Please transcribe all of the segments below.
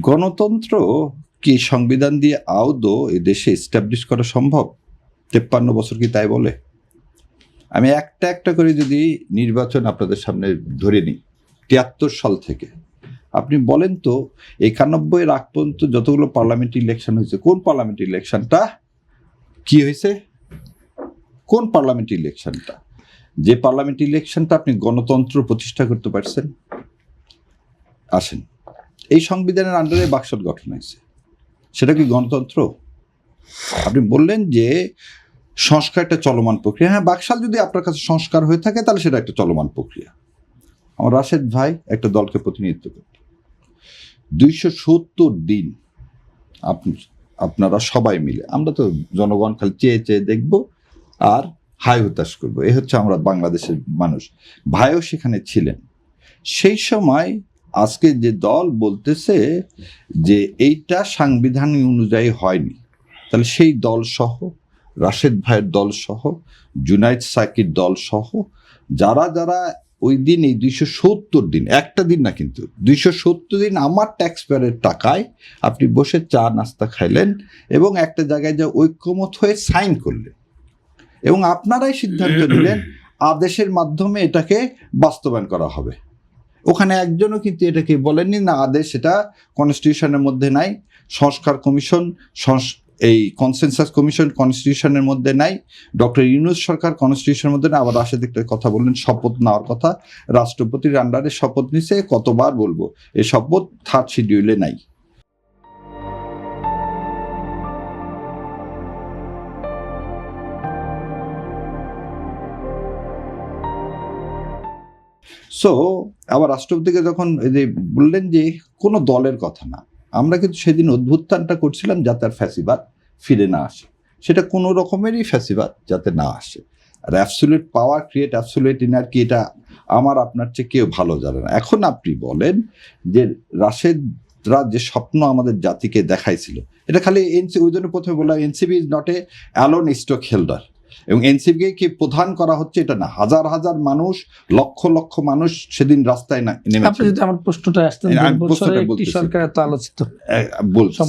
গণতন্ত্র কি সংবিধান দিয়ে আদৌ এই দেশে এস্টাবলিশ করা সম্ভব? 53 বছর কি তাই বলে? আমি একটা একটা করে যদি নির্বাচন আপনাদের সামনে ধরে নিই, 73 সাল থেকে আপনি বলেন তো 91 আগ পর্যন্ত যতগুলো পার্লামেন্ট ইলেকশন হয়েছে, কোন পার্লামেন্ট ইলেকশনটা কি হয়েছে? কোন পার্লামেন্ট ইলেকশনটা, যে পার্লামেন্ট ইলেকশনটা আপনি গণতন্ত্র প্রতিষ্ঠা করতে পারছেন? আসেন, এই সংবিধানের আন্ডারে বাকশাল গঠন হয়েছে, সেটা কি গণতন্ত্র? আপনি বললেন যে সংস্কার একটা চলমান প্রক্রিয়া। হ্যাঁ, বাকশাল যদি আপনার কাছে সংস্কার হয়ে থাকে তাহলে সেটা একটা চলমান প্রক্রিয়া। আমার রাশেদ ভাই একটা দলকে প্রতিনিধিত্ব করত, 270 দিন আপনারা সবাই মিলে, আমরা তো জনগণ খালি চেয়ে চেয়ে দেখবো আর হাই হতাশ করবো, এ হচ্ছে আমরা বাংলাদেশের মানুষ। ভাইও সেখানে ছিলেন সেই সময়। আজকে যে দল বলতেছে যে এইটা সাংবিধানিক অনুযায়ী হয়নি, তাহলে সেই দল সহ, রাশেদ ভাইয়ের দল সহ, জুনাইদ সাকির দল সহ যারা যারা ওই দিন এই 270 দিন, একটা দিন না কিন্তু 270 দিন আমার ট্যাক্স পেয়ারের টাকায় আপনি বসে চা নাস্তা খাইলেন এবং একটা জায়গায় যে ঐক্যমত হয়ে সাইন করলেন এবং আপনারাই সিদ্ধান্ত নিলেন আদেশের মাধ্যমে এটাকে বাস্তবায়ন করা হবে। ওখানে একজনও কিন্তু এটাকে বলেননি না আদেশ এটা কনস্টিটিউশনের মধ্যে নাই, সংস্কার কমিশন, এই কনসেনসাস কমিশন কনস্টিটিউশনের মধ্যে নাই, ডক্টর ইউনূস সরকার কনস্টিটিউশনের মধ্যে নাই। আবার রাশেদ একটা কথা বললেন শপথ নেওয়ার কথা, রাষ্ট্রপতির আন্ডারে শপথ নিছে, কতবার বলবো এই শপথ 3rd শিডিউলে নাই। সো আবার রাষ্ট্রপতিকে যখন বললেন যে কোনো দলের কথা না, আমরা কিন্তু সেদিন অভ্যুত্থানটা করছিলাম যাতে আর ফ্যাসিবাদ ফিরে না আসে, সেটা কোনো রকমেরই ফ্যাসিবাদ যাতে না আসে। আর অ্যাবসলিউট পাওয়ার ক্রিয়েট অ্যাবসলিউট ইনার্কি, এটা আমার আপনার চেয়ে কেউ ভালো জানে না। এখন আপনি বলেন যে রাশেদরা যে স্বপ্ন আমাদের জাতিকে দেখাইছিল, এটা খালি ওই জন্য প্রথমে বললাম NCP is not a alone stock holder, এবং এনসিপিকে কি প্রধান করা হচ্ছে এটা না, হাজার হাজার মানুষ, লক্ষ লক্ষ মানুষ সেদিন রাস্তায় নেমেছে। আপনি যদি আমার প্রশ্নটা আসতেন, সরকার এত আলোচিত বলছি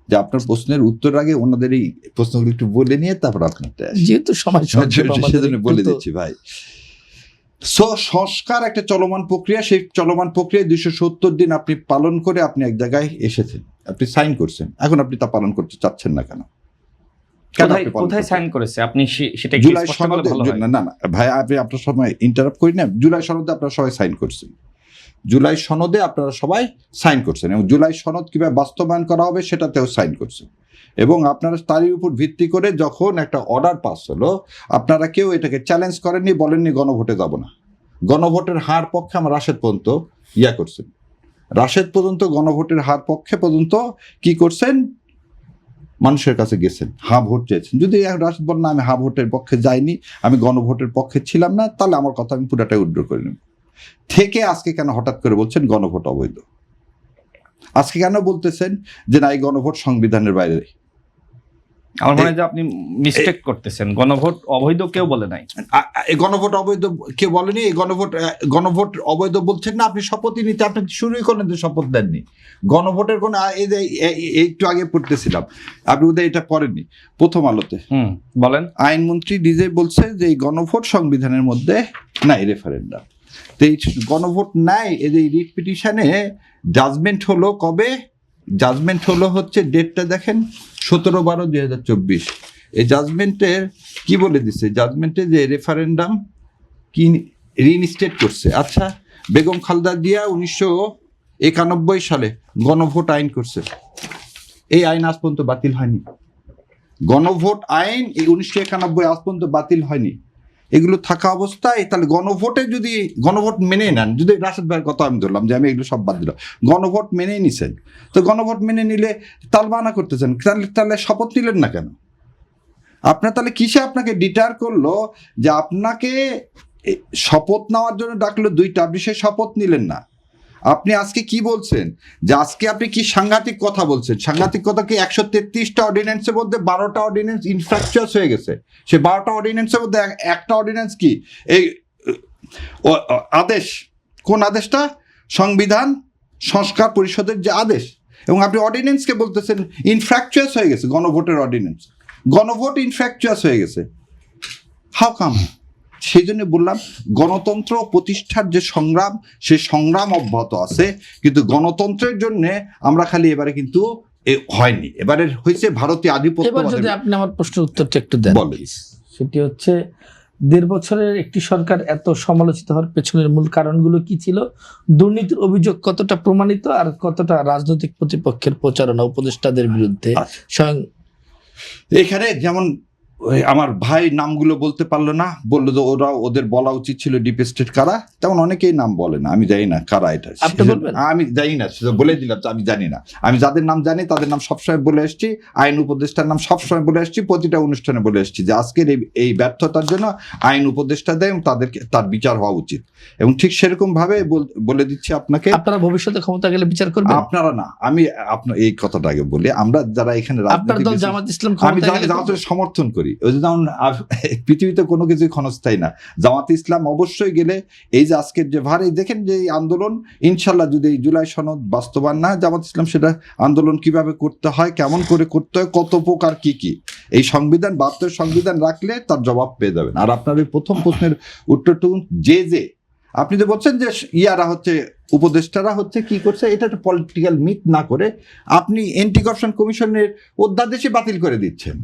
যে আপনার প্রশ্নের উত্তর আগে ওনাদের এই প্রশ্নগুলো একটু বলে নিয়ে তারপর আপনারটা, যেহেতু সময় সেজন্য বলে দিচ্ছি ভাই। সংস্কার একটা চলমান প্রক্রিয়া, সেই চলমান প্রক্রিয়ায় 270 দিন আপনি পালন করে আপনি এক জায়গায় এসেছেন, আপনি সাইন করছেন, এখন আপনি তা পালন করতে চাচ্ছেন না কেন? কোথায় সাইন করেছে আপনি সেটা জুলাই সনদে? না না ভাই, আপনি আপনার সময় ইন্টারাপ্ট করি না। জুলাই সনদে আপনারা সবাই সাইন করছেন, জুলাই সনদে আপনারা সবাই সাইন করছেন এবং জুলাই সনদ কিভাবে বাস্তবায়ন করা হবে সেটাতেও সাইন করছেন। এবং আপনারা তারই উপর ভিত্তি করে যখন একটা অর্ডার পাস হলো, আপনারা কেউ এটাকে চ্যালেঞ্জ করেননি, বলেননি গণভোটে যাব না। গণভোটের হার পক্ষে আমার রাশেদ পর্যন্ত করছেন, রাশেদ পর্যন্ত গণভোটের হার পক্ষে পর্যন্ত কি করছেন, মানুষের কাছে গেছেন, হা ভোট চেয়েছেন। যদি রাশেদ বলেন না আমি হা ভোটের পক্ষে যাইনি, আমি গণভোটের পক্ষে ছিলাম না, তাহলে আমার কথা আমি পুরাটাই উইথড্র করে নেব। থেকে আজকে কেন হঠাৎ করে বলছেন গণভোট অবৈধ? আজকে কেন বলতেছেন যে না এই গণভোট সংবিধানের বাইরে? আমার মনে হয় যে আপনি মিস্টেক করতেছেন, গণভোট অবৈধ কেউ বলে নাই। এই গণভোট অবৈধ কেউ বলেনি, এই গণভোট অবৈধ বলছেন না। আপনি শপথই নিতে আপনি শুরুই করেন যে শপথ দেননি। গণভোটের কোন একটু আগে পড়তেছিলাম, আপনি বোধহয় এটা পড়েননি, প্রথম আলোতে বলেন আইনমন্ত্রী নিজে বলছে যে এই গণভোট সংবিধানের মধ্যে নাই, রেফারেন্ডাম। তো এই গণভোট নাই, এই রিট পিটিশনে জাজমেন্ট হলো কবে? জাজমেন্ট হলো হচ্ছে ডেটটা দেখেন, 17/12/2024। এই জাজমেন্টের কি বলে দিচ্ছে? জাজমেন্টে যে রেফারেন্ডাম কি রিইনস্টেট করছে। আচ্ছা, বেগম খালেদা জিয়া 1991 সালে গণভোট আইন করছে, এই আইন আজ পর্যন্ত বাতিল হয়নি। গণভোট আইন এই 1991 আজ পর্যন্ত বাতিল হয়নি। এগুলো থাকা অবস্থায় তাহলে গণভোটে যদি গণভোট মেনে নেন, যদি রাশেদ ভাইয়ের কথা আমি ধরলাম যে আমি এগুলো সব বাদ দিলাম, গণভোট মেনে নিছেন, তো গণভোট মেনে নিলে তালবাহানা করতেছেন, তাহলে শপথ নিলেন না কেন? আপনার তাহলে কিসে আপনাকে ডিটার করলো যে আপনাকে শপথ নেওয়ার জন্য ডাকলো 2টা, আপনি সেই শপথ নিলেন না? আপনি আজকে কি বলছেন যে আজকে আপনি কি সাংঘাতিক কথা বলছেন? সাংঘাতিক কথা কি? 133টা অর্ডিন্যান্সের মধ্যে 12টা অর্ডিন্যান্স ইনফ্রাকচার্স হয়ে গেছে। সে 12টা অর্ডিন্যান্সের মধ্যে একটা অর্ডিন্যান্স কি? এই আদেশ, কোন আদেশটা? সংবিধান সংস্কার পরিষদের যে আদেশ, এবং আপনি অর্ডিন্যান্সকে বলতেছেন ইনফ্র্যাকচুয়াস হয়ে গেছে, গণভোটের অর্ডিন্যান্স, গণভোট ইনফ্র্যাকচুয়াস হয়ে গেছে। How come? সেই জন্য বললাম গণতন্ত্র প্রতিষ্ঠার যে সংগ্রাম, সেই সংগ্রাম অব্যাহত আছে, কিন্তু গণতন্ত্রের জন্য আমরা খালি এবারে কিন্তু হয়নি, এবারে হয়েছে ভারতীয় আধিপত্য। এবার যদি আপনি আমার প্রশ্নের উত্তরটা একটু দেন, বলেন। সেটি হচ্ছে 1.5 বছরের একটি সরকার এত সমালোচিত হওয়ার পেছনের মূল কারণগুলো কি ছিল? দুর্নীতির অভিযোগ কতটা প্রমাণিত, আর কতটা রাজনৈতিক প্রতিপক্ষের প্রচারণা উপদেষ্টাদের বিরুদ্ধে? স্বয়ং এখানে যেমন আমার ভাই নামগুলো বলতে পারলো না, বললো যে ওরা, ওদের বলা উচিত ছিল ডিপ স্টেট কারা, তেমন অনেকেই নাম বলে না, আমি জানি না কারা এটা, আমি জানি না, সেটা বলে দিলাম আমি জানি না। আমি যাদের নাম জানি তাদের নাম সবসময় বলে এসেছি, আইন উপদেষ্টার নাম সবসময় বলে এসেছি, প্রতিটা অনুষ্ঠানে বলে এসেছি যে আজকের এই ব্যর্থতার জন্য আইন উপদেষ্টা দেয় এবং তার বিচার হওয়া উচিত। এবং ঠিক সেরকম ভাবে বলে দিচ্ছি আপনাকে, আপনারা ভবিষ্যতে ক্ষমতা গেলে বিচার করবেন। আপনারা না, আমি আপনার এই কথাটা আগে বলি, আমরা যারা এখানে আপনার দল জামাত ইসলাম আমি জামাতের সমর্থন করি, ওই যে যেমন পৃথিবীতে কোনো কিছুই ক্ষণস্থায়ী না, জামাত ইসলাম অবশ্যই গেলে এই যে আজকের যে ভার, এই দেখেন যে এই আন্দোলন, ইনশাল্লাহ যদি এই জুলাই সনদ বাস্তবায়ন না, জামাত ইসলাম সেটা আন্দোলন কিভাবে করতে হয়, কেমন করে করতে হয়, কত প্রকার কি কি, এই সংবিধান 72 সংবিধান রাখলে তার জবাব পেয়ে যাবেন। আর আপনার এই প্রথম প্রশ্নের উত্তরটুকু যে আপনি যে বলছেন যে ইয়ারা হচ্ছে উপদেষ্টারা হচ্ছে কি করছে, এটা একটা পলিটিক্যাল মিথ না করে আপনি অ্যান্টি কারাপশন কমিশনের অধ্যাদেশই বাতিল করে দিচ্ছেন।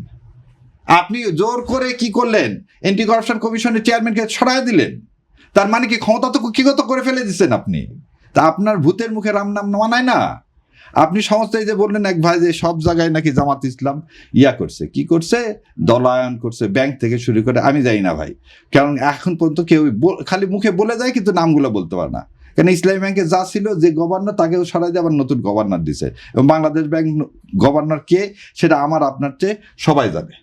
আপনি জোর করে কি করলেন, অ্যান্টি কারাপশন কমিশনের চেয়ারম্যানকে সরাই দিলেন, তার মানে কি ক্ষমতা তো কুক্ষিগত করে ফেলে দিচ্ছেন আপনি। তা আপনার ভূতের মুখে রাম নাম মানায় না। আপনি সমস্ত এই যে বললেন এক ভাই যে সব জায়গায় নাকি জামাত ইসলাম করছে, কি করছে, দলায়ন করছে, ব্যাংক থেকে শুরু করে, আমি জানি না ভাই, কারণ এখন পর্যন্ত কেউ খালি মুখে বলে যায় কিন্তু নামগুলো বলতে পারে না। কেন ইসলামী ব্যাংকে যা ছিল যে গভর্নর, তাকেও সরাই দিয়ে আবার নতুন গভর্নর দিছে, এবং বাংলাদেশ ব্যাংক গভর্নর কে সেটা আমার আপনার চেয়ে সবাই জানে।